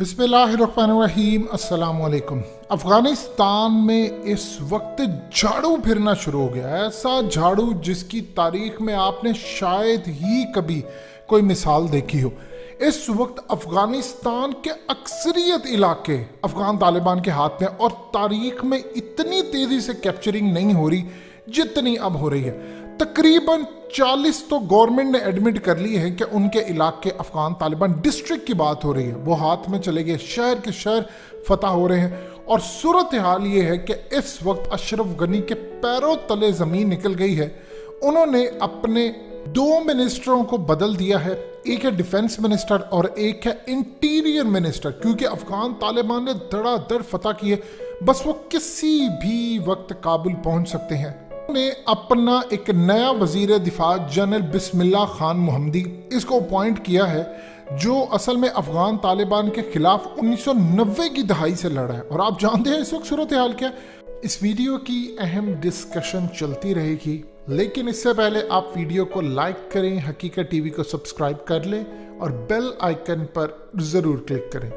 बिस्मिल्लाहिर्रहमानिर्रहीम। अस्सलाम वालेकुम। अफ़गानिस्तान में इस वक्त झाड़ू फिरना शुरू हो गया है, ऐसा झाड़ू जिसकी तारीख में आपने शायद ही कभी कोई मिसाल देखी हो। इस वक्त अफ़गानिस्तान के अक्सरियत इलाके अफ़गान तालिबान के हाथ में, और तारीख में इतनी तेज़ी से कैप्चरिंग नहीं हो रही जितनी अब हो रही है। तकरीबन 40 तो गवर्नमेंट ने एडमिट कर ली है कि उनके इलाके अफगान तालिबान डिस्ट्रिक्ट की बात हो रही है, वो हाथ में चले गए, शहर के शहर फतह हो रहे हैं। और सूरत हाल ये है कि इस वक्त अशरफ गनी के पैरों तले ज़मीन निकल गई है। उन्होंने अपने 2 मिनिस्टरों को बदल दिया है, एक है डिफेंस मिनिस्टर और एक है इंटीरियर मिनिस्टर, क्योंकि अफगान तालिबान ने धड़ाधड़ फतह की है, बस वो किसी भी वक्त काबुल पहुंच सकते हैं। ने अपना एक नया वजीर दिफा जनरल बिस्मिल्लाह खान मोहम्मदी इसको अपॉइंट किया है, जो असल में अफगान तालिबान के खिलाफ 1990 की दहाई से लड़ा है। और आप जानते हैं इस वक्त सूरत हाल क्या। इस वीडियो की अहम डिस्कशन चलती रहेगी, लेकिन इससे पहले आप वीडियो को लाइक करें, हकीकत टीवी को सब्सक्राइब कर लें और बेल आइकन पर जरूर क्लिक करें।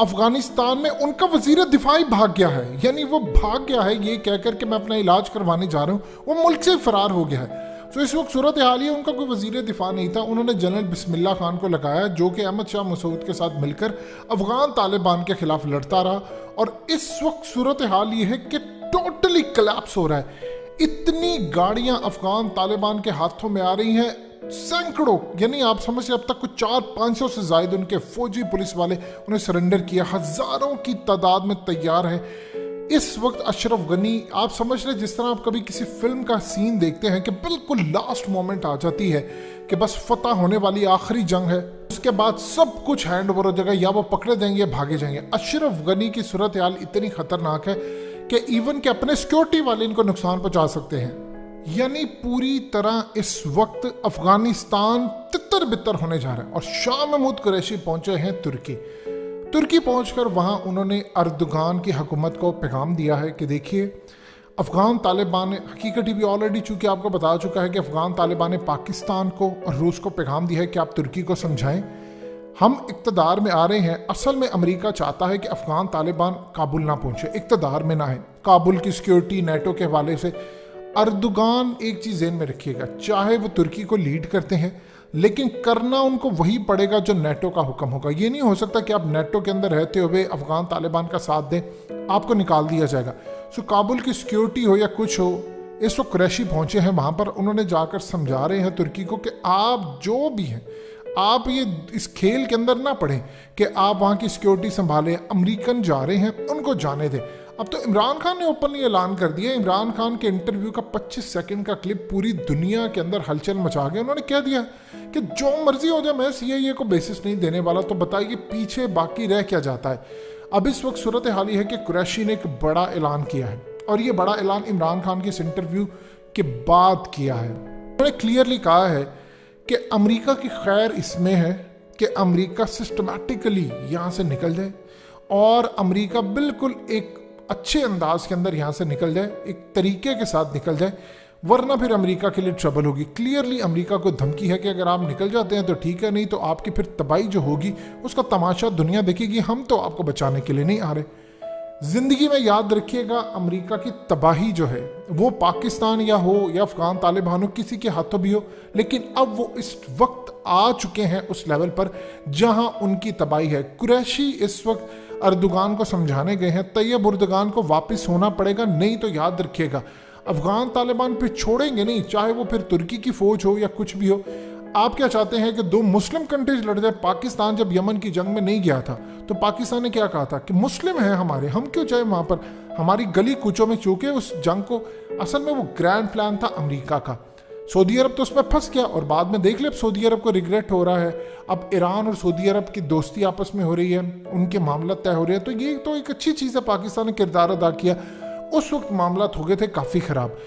अफगानिस्तान में उनका वजीर दिफाई भाग गया है, यानी वो भाग गया है ये कहकर के मैं अपना इलाज करवाने जा रहा हूँ, वो मुल्क से फरार हो गया है। तो इस वक्त सूरत हाल है, उनका कोई वजीर दिफा नहीं था, उन्होंने जनरल बिस्मिल्लाह खान को लगाया, जो कि अहमद शाह मसूद के साथ मिलकर अफगान तालिबान के खिलाफ लड़ता रहा। और इस वक्त सूरत हाल ये है कि टोटली कोलैप्स हो रहा है। इतनी गाड़ियां अफगान तालिबान के हाथों में आ रही हैं, सैकड़ों, यानी आप समझ रहे अब तक कुछ 400-500 से ज्यादा उनके फौजी पुलिस वाले उन्हें सरेंडर किया, हजारों की तादाद में तैयार है। इस वक्त अशरफ गनी, आप समझ रहे जिस तरह आप कभी किसी फिल्म का सीन देखते हैं कि बिल्कुल लास्ट मोमेंट आ जाती है कि बस फतह होने वाली आखिरी जंग है, उसके बाद सब कुछ हैंड ओवर हो जाएगा, या वो पकड़े जाएंगे भागे जाएंगे। अशरफ गनी की सूरत हाल इतनी खतरनाक है कि इवन के अपने सिक्योरिटी वाले इनको नुकसान पहुंचा सकते हैं। यानी पूरी तरह इस वक्त अफगानिस्तान तितर बितर होने जा रहा है। और शाह महमूद कुरैशी पहुंचे हैं तुर्की पहुंचकर वहां उन्होंने अर्दोगान की हुकूमत को पैगाम दिया है कि देखिए, अफगान तालिबान ने, हकीकत टीवी ऑलरेडी चूंकि आपको बता चुका है कि अफगान तालिबान ने पाकिस्तान को और रूस को पैगाम दिया है कि आप तुर्की को समझाएं, हम इक़्तिदार में आ रहे हैं। असल में अमेरिका चाहता है कि अफगान तालिबान काबुल ना पहुंचे, इक़्तिदार में ना है। काबुल की सिक्योरिटी नेटो के हवाले से अर्दोगान, एक चीज़ ज़हन में रखिएगा, चाहे वो तुर्की को लीड करते हैं, लेकिन करना उनको वही पड़ेगा जो नेटो का हुक्म होगा। ये नहीं हो सकता कि आप नेटो के अंदर रहते हुए अफगान तालिबान का साथ दें, आपको निकाल दिया जाएगा। सो काबुल की सिक्योरिटी हो या कुछ हो, इस वक्त कुरैशी पहुंचे हैं वहाँ पर, उन्होंने जाकर समझा रहे हैं तुर्की को कि आप जो भी हैं, आप ये इस खेल के अंदर ना पड़ें कि आप वहाँ की सिक्योरिटी संभालें। अमेरिकन जा रहे हैं, उनको जाने दें। अब तो इमरान खान ने ओपनली ऐलान कर दिया, इमरान खान के इंटरव्यू का 25 सेकंड का क्लिप पूरी दुनिया के अंदर हलचल मचा गया। उन्होंने कह दिया कि जो मर्जी हो जाए, मैं सीएए को बेसिस नहीं देने वाला। तो बताइए पीछे बाकी रह क्या जाता है। अब इस वक्त सूरत हाल है कि कुरैशी ने एक बड़ा ऐलान किया है, और ये बड़ा ऐलान इमरान खान के इस इंटरव्यू के बाद किया है। उन्होंने क्लियरली कहा है कि अमेरिका की खैर इसमें है कि अमेरिका सिस्टमैटिकली यहाँ से निकल जाए, और अमेरिका बिल्कुल एक अच्छे अंदाज के अंदर यहाँ से निकल जाए, एक तरीके के साथ निकल जाए, वरना फिर अमेरिका के लिए ट्रबल होगी। क्लियरली अमेरिका को धमकी है कि अगर आप निकल जाते हैं तो ठीक है, नहीं तो आपकी फिर तबाही जो होगी उसका तमाशा दुनिया देखेगी, हम तो आपको बचाने के लिए नहीं आ रहे। जिंदगी में याद रखिएगा, अमेरिका की तबाही जो है वो पाकिस्तान या हो या अफगान तालिबान हो, किसी के हाथों भी हो, लेकिन अब वो इस वक्त आ चुके हैं उस लेवल पर जहां उनकी तबाही है। कुरैशी इस वक्त अर्दोगान को समझाने गए हैं, तैयब अर्दोगान को वापस होना पड़ेगा, नहीं तो याद रखिएगा अफगान तालिबान फिर छोड़ेंगे नहीं, चाहे वो फिर तुर्की की फौज हो या कुछ भी हो। आप क्या चाहते हैं कि 2 मुस्लिम कंट्रीज लड़ जाए? पाकिस्तान जब यमन की जंग में नहीं गया था तो पाकिस्तान ने क्या कहा था कि मुस्लिम हैं हमारे, हम क्यों जाए वहाँ पर, हमारी गली कूचों में। चूंकि उस जंग को असल में वो ग्रैंड प्लान था अमेरिका का, सऊदी अरब तो उसमें फंस गया, और बाद में देख ले अब सऊदी अरब को रिग्रेट हो रहा है। अब ईरान और सऊदी अरब की दोस्ती आपस में हो रही है, उनके मामला तय हो रहे हैं, तो ये तो एक अच्छी चीज़ है। पाकिस्तान ने किरदार अदा किया, उस वक्त मामला हो गए थे काफ़ी ख़राब।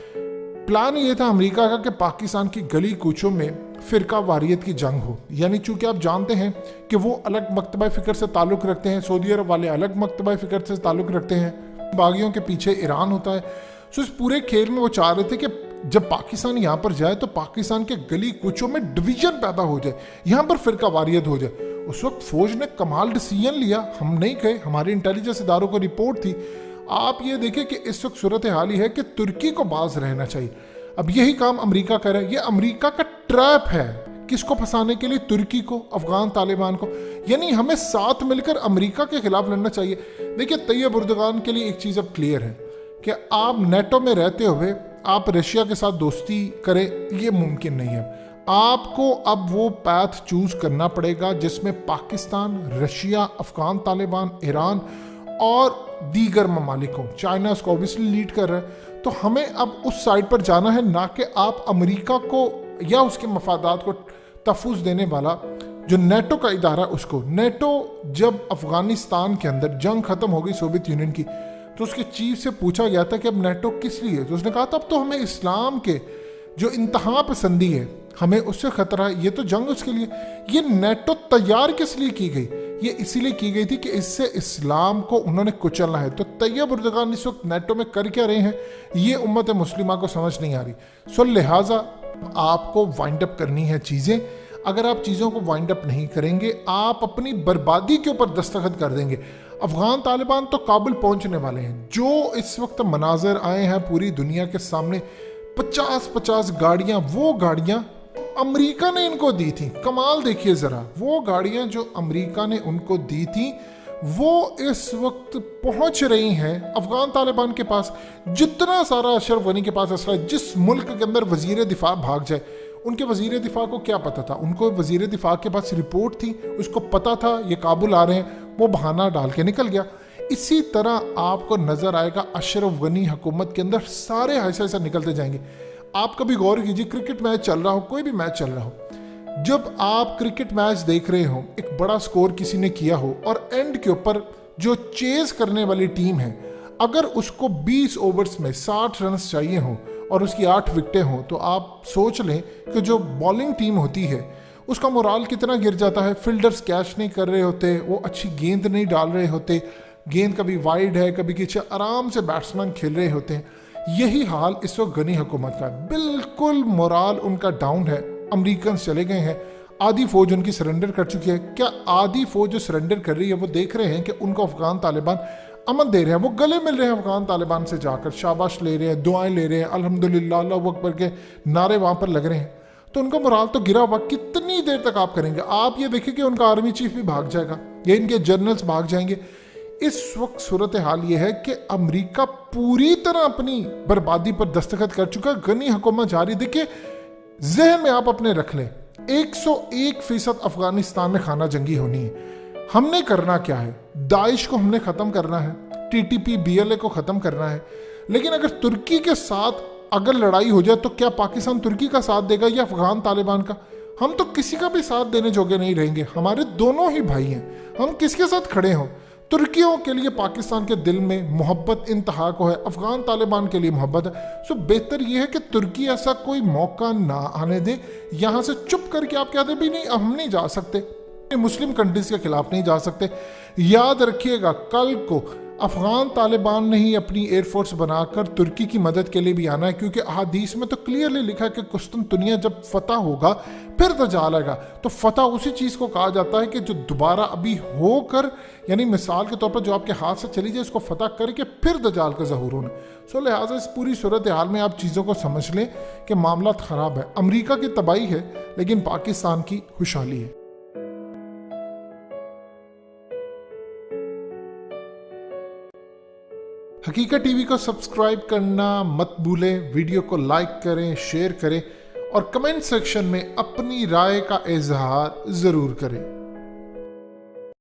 प्लान ये था अमेरिका का कि पाकिस्तान की गली कूचों में फ़िरका वारियत की जंग हो, यानी चूंकि आप जानते हैं कि वो अलग मकतबा फ़िक्र से ताल्लुक़ रखते हैं, सऊदी अरब वाले अलग मकतबा फ़िक्र से ताल्लुक़ रखते हैं, बागियों के पीछे ईरान होता है। सो इस पूरे खेल में वो चाह रहे थे कि जब पाकिस्तान यहाँ पर जाए तो पाकिस्तान के गली कूचों में डिवीजन पैदा हो जाए, यहाँ पर फिरका वारियत हो जाए। उस वक्त फौज ने कमाल डिसीजन लिया, हम नहीं कहे, हमारे इंटेलिजेंस इदारों को रिपोर्ट थी। आप ये देखें कि इस वक्त सूरत हाल ही है कि तुर्की को बाज रहना चाहिए। अब यही काम अमेरिका कर रहा है, ये अमेरिका का ट्रैप है, किसको फंसाने के लिए? तुर्की को, अफगान तालिबान को। यानी हमें साथ मिलकर अमेरिका के खिलाफ लड़ना चाहिए। देखिए तैयब एर्दोगान के लिए एक चीज़ अब क्लियर है कि आप नेटो में रहते हुए आप रशिया के साथ दोस्ती करें, ये मुमकिन नहीं है। आपको अब वो पैथ चूज करना पड़ेगा जिसमें पाकिस्तान, रशिया, अफगान तालिबान, ईरान और दीगर ममालिक हों। चाइना इसको ऑब्वियसली लीड कर रहा है, तो हमें अब उस साइड पर जाना है, ना कि आप अमेरिका को या उसके मफादात को तहफ़्फ़ुज़ देने वाला जो नेटो का इदारा उसको। नेटो जब अफगानिस्तान के अंदर जंग ख़त्म हो गई सोवियत यूनियन की, तो उसके चीफ से पूछा गया था कि अब नेटो किस लिए, तो उसने कहा था अब तो हमें इस्लाम के जो इंतहा पसंदी है हमें उससे खतरा है, ये तो जंग उसके लिए। ये नेटो तैयार किस लिए की गई? ये इसीलिए की गई थी कि इससे इस्लाम को उन्होंने कुचलना है। तो तैयब एर्दोगान इस वक्त नेटो में कर क्या रहे हैं, ये उम्मत मुस्लिमा को समझ नहीं आ रही। सो लिहाजा आपको वाइंड अप करनी है चीज़ें। अगर आप चीज़ों को वाइंड अप नहीं करेंगे, आप अपनी बर्बादी के ऊपर दस्तखत कर देंगे। अफगान तालिबान तो काबुल पहुंचने वाले हैं। जो इस वक्त मनाजर आए हैं पूरी दुनिया के सामने, 50-50 गाड़ियां, वो गाड़ियां अमेरिका ने इनको दी थी। कमाल देखिए ज़रा, वो गाड़ियां जो अमेरिका ने उनको दी थी वो इस वक्त पहुंच रही हैं अफगान तालिबान के पास। जितना सारा अशरफ गनी के पास असला है, जिस मुल्क के अंदर वजीर दिफा भाग जाए, उनके वजीर दिफा को क्या पता था? उनको वजीर दिफा के पास रिपोर्ट थी, उसको पता था ये काबुल आ रहे हैं, वो बहाना डाल के निकल गया। इसी तरह आपको नजर आएगा अशरफ गनी हुकूमत के अंदर सारे ऐसे निकलते जाएंगे। आप कभी गौर कीजिए, क्रिकेट मैच चल रहा हो, कोई भी मैच चल रहा हो, जब आप क्रिकेट मैच देख रहे हो, एक बड़ा स्कोर किसी ने किया हो और एंड के ऊपर जो चेज करने वाली टीम है, अगर उसको 20 ओवर्स में 60 रन चाहिए हो और उसकी 8 विकेटें हो, तो आप सोच लें कि जो बॉलिंग टीम होती है उसका मोराल कितना गिर जाता है। फील्डर्स कैच नहीं कर रहे होते, वो अच्छी गेंद नहीं डाल रहे होते, गेंद कभी वाइड है कभी किसी, आराम से बैट्समैन खेल रहे होते हैं। यही हाल इस वक्त गनी हुकूमत का, बिल्कुल मोराल उनका डाउन है। अमेरिकन चले गए हैं, आधी फौज उनकी सरेंडर कर चुकी है। क्या आधी फौज जो सरेंडर कर रही है वो देख रहे हैं कि उनको अफगान तालिबान अमन दे रहे हैं, वो गले मिल रहे हैं अफगान तालिबान से जाकर, शाबाश ले रहे हैं, दुआएं ले रहे हैं, अल्हम्दुलिल्लाह, अल्लाहू अकबर के नारे वहाँ पर लग रहे हैं, तो उनका मोराल तो गिरा हुआ। कितनी देर तक आप करेंगे? आप ये देखिए कि उनका आर्मी चीफ भी भाग जाएगा या इनके जनरल्स भाग जाएंगे। इस वक्त सूरत हाल ये है कि अमेरिका पूरी तरह अपनी बर्बादी पर दस्तखत कर चुका है। गनी हुकूमत जारी। देखिए जहन में आप अपने रख लें, 101% अफगानिस्तान में खाना जंगी होनी है। हमने करना क्या है? दाइश को हमने ख़त्म करना है, TTP BLA को ख़त्म करना है। लेकिन अगर तुर्की के साथ अगर लड़ाई हो जाए तो क्या पाकिस्तान तुर्की का साथ देगा या अफगान तालिबान का? हम तो किसी का भी साथ देने जोगे नहीं रहेंगे। हमारे दोनों ही भाई हैं, हम किसके साथ खड़े हों? तुर्कियों के लिए पाकिस्तान के दिल में मोहब्बत इंतहा को है, अफगान तालिबान के लिए मोहब्बत है। सो बेहतर यह है कि तुर्की ऐसा कोई मौका ना आने दे। यहाँ से चुप करके आप कहते भी नहीं अब हम नहीं जा सकते, मुस्लिम कंट्रीज के खिलाफ नहीं जा सकते। याद रखिएगा कल को अफगान तालिबान ने ही अपनी एयरफोर्स बनाकर तुर्की की मदद के लिए भी आना है, क्योंकि अहादीस में तो क्लियरली लिखा है कि कुस्तुनतुनिया जब फतह होगा फिर दज्जाल आएगा। तो फतह उसी चीज़ को कहा जाता है कि जो दोबारा अभी होकर, यानी मिसाल के तौर पर जो आपके हाथ से चली जाए उसको फतह करके फिर दज्जाल का ज़हूर होना। सो लिहाजा इस पूरी सूरत हाल में आप चीज़ों को समझ लें कि मामला ख़राब है। अमरीका की तबाही है लेकिन पाकिस्तान की खुशहाली है। हकीकत टीवी को सब्सक्राइब करना मत भूलें, वीडियो को लाइक करें, शेयर करें और कमेंट सेक्शन में अपनी राय का इजहार ज़रूर करें।